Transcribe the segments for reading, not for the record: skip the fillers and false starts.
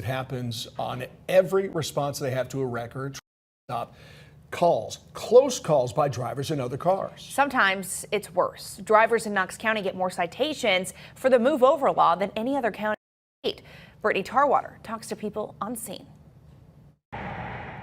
It happens on every response they have to a wreck or a stop. Close calls by drivers in other cars. Sometimes it's worse. Drivers in Knox County get more citations for the move over law than any other county in the state. Brittany Tarwater talks to people on scene.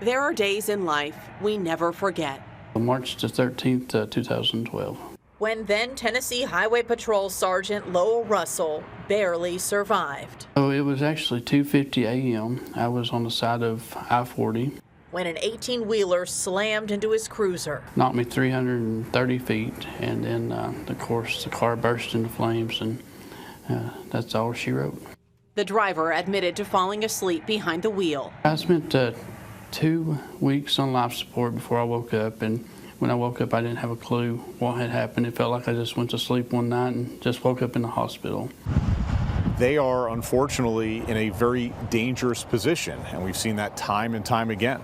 There are days in life we never forget. March the 13th, 2012. When then Tennessee Highway Patrol Sergeant Lowell Russell barely survived. So it was actually 2:50 a.m. I was on the side of I-40. When an 18-wheeler slammed into his cruiser. Knocked me 330 feet, and then, of course, the car burst into flames, and that's all she wrote. The driver admitted to falling asleep behind the wheel. I spent 2 weeks on life support before I woke up, and when I woke up, I didn't have a clue what had happened. It felt like I just went to sleep one night and just woke up in the hospital. They are unfortunately in a very dangerous position, and we've seen that time and time again.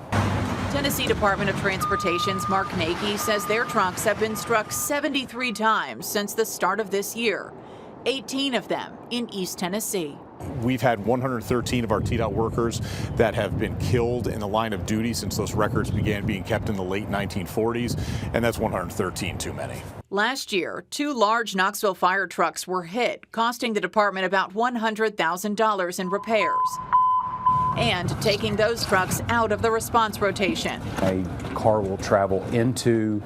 Tennessee Department of Transportation's Mark Nagy says their trucks have been struck 73 times since the start of this year, 18 of them in East Tennessee. We've had 113 of our TDOT workers that have been killed in the line of duty since those records began being kept in the late 1940s, and that's 113 too many. Last year, 2 large Knoxville fire trucks were hit, costing the department about $100,000 in repairs and taking those trucks out of the response rotation. A car will travel into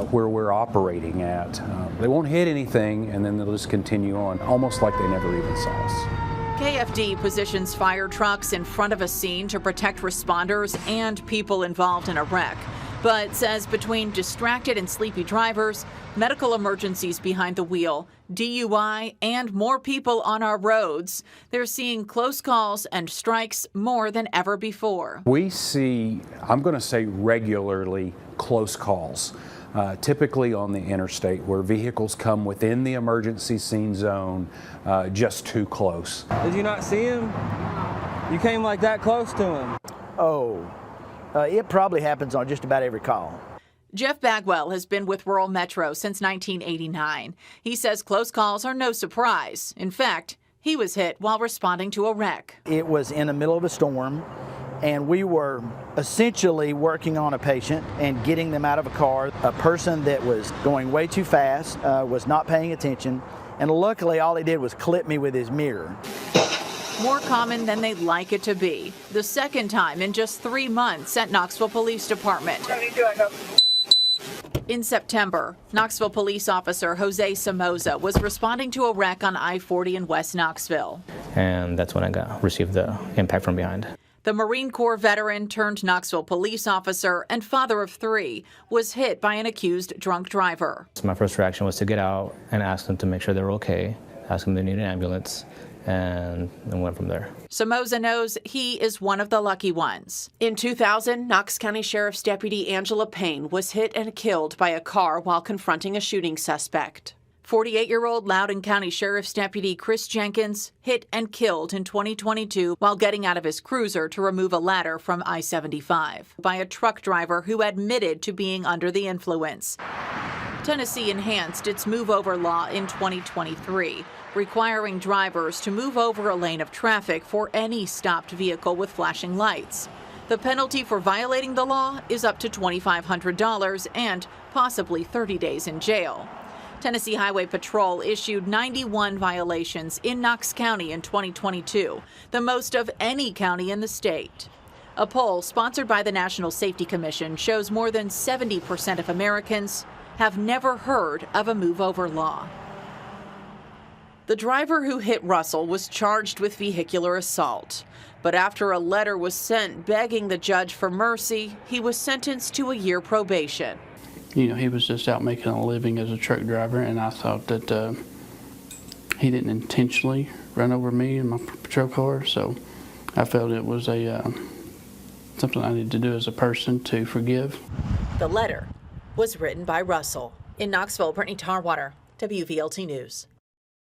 where we're operating at. They won't hit anything, and then they'll just continue on, almost like they never even saw us. KFD positions fire trucks in front of a scene to protect responders and people involved in a wreck, but says between distracted and sleepy drivers, medical emergencies behind the wheel, DUI, and more people on our roads, they're seeing close calls and strikes more than ever before. We see, I'm going to say regularly, close calls. Typically on the interstate where vehicles come within the emergency scene zone just too close. Did you not see him? You came like that close to him. It probably happens on just about every call. Jeff Bagwell has been with Rural Metro since 1989. He says close calls are no surprise. In fact, he was hit while responding to a wreck. It was in the middle of a storm, and we were essentially working on a patient and getting them out of a car. A person that was going way too fast was not paying attention, and luckily all he did was clip me with his mirror. More common than they'd like it to be. The second time in just 3 months at Knoxville Police Department. In September, Knoxville police officer Jose Somoza was responding to a wreck on I-40 in West Knoxville. And that's when I received the impact from behind. The Marine Corps veteran turned Knoxville police officer and father of 3 was hit by an accused drunk driver. So my first reaction was to get out and ask them to make sure they were okay, ask them if they needed an ambulance, and then went from there. Somoza knows he is one of the lucky ones. In 2000, Knox County Sheriff's Deputy Angela Payne was hit and killed by a car while confronting a shooting suspect. 48-year-old Loudoun County Sheriff's Deputy Chris Jenkins hit and killed in 2022 while getting out of his cruiser to remove a ladder from I-75 by a truck driver who admitted to being under the influence. Tennessee enhanced its move-over law in 2023, requiring drivers to move over a lane of traffic for any stopped vehicle with flashing lights. The penalty for violating the law is up to $2,500 and possibly 30 days in jail. Tennessee Highway Patrol issued 91 violations in Knox County in 2022, the most of any county in the state. A poll sponsored by the National Safety Commission shows more than 70% of Americans have never heard of a move-over law. The driver who hit Russell was charged with vehicular assault, but after a letter was sent begging the judge for mercy, he was sentenced to a year probation. You know, he was just out making a living as a truck driver, and I thought that he didn't intentionally run over me in my patrol car, so I felt it was something I needed to do as a person to forgive. The letter was written by Russell. In Knoxville, Brittany Tarwater, WVLT News.